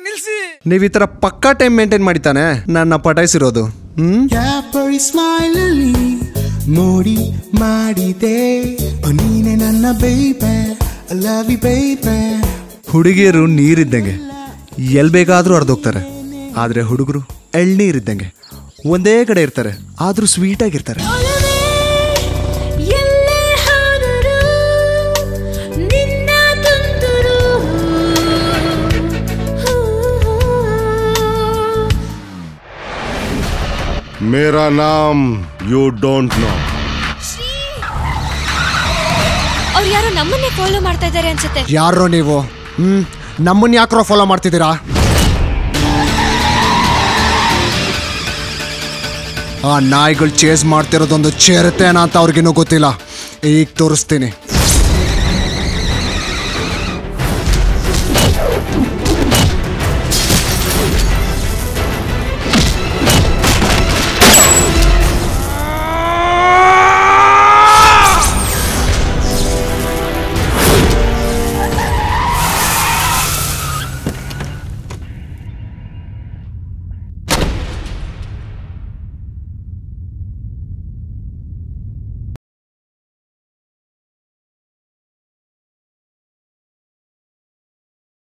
ನಿಲ್ಸಿ. ನೀವ್ ಈ ತರ ಪಕ್ಕಾ ಟೈಮ್ ಮೇಂಟೈನ್ ಮಾಡಿತಾನೆ ನನ್ನ ಪಟಾಯಿಸಿರೋದು. ಮೋಡಿ ಮಾಡಿದೆ ನೀನೆ ನನ್ನ ಬೇಬೆ, ಲವ್ ಯು ಬೇಬೆ. ಹುಡುಗಿಯರು ನೀರಿದ್ದಂಗೆ ಎಲ್ ಬೇಕಾದ್ರೂ ಅರ್ಧೋಗ್ತಾರೆ, ಆದ್ರೆ ಹುಡುಗರು ಎಳ್ನೀರಿದ್ದಂಗೆ ಒಂದೇ ಕಡೆ ಇರ್ತಾರೆ, ಆದ್ರೂ ಸ್ವೀಟ್ ಆಗಿರ್ತಾರೆ. मेरा नाम यू डोंट नो. ಅವ್ರು ಯಾರೋ ನಮ್ಮನ್ನೇ ಫಾಲೋ ಮಾಡ್ತಾ ಇದ್ದಾರೆ ಅನ್ಸುತ್ತೆ. ಯಾರೋ ನೀವು? ನಮ್ಮನ್ನ ಯಾಕ್ರೋ ಫಾಲೋ ಮಾಡ್ತಿದ್ದೀರಾ? ಆ ನಾಯಿಗಳು ಚೇಸ್ ಮಾಡ್ತಿರೋದೊಂದು ಚೇರುತ್ತೇನ ಅಂತ ಅವ್ರಿಗಿನ್ನೂ ಗೊತ್ತಿಲ್ಲ. ಈಗ ತೋರಿಸ್ತೀನಿ.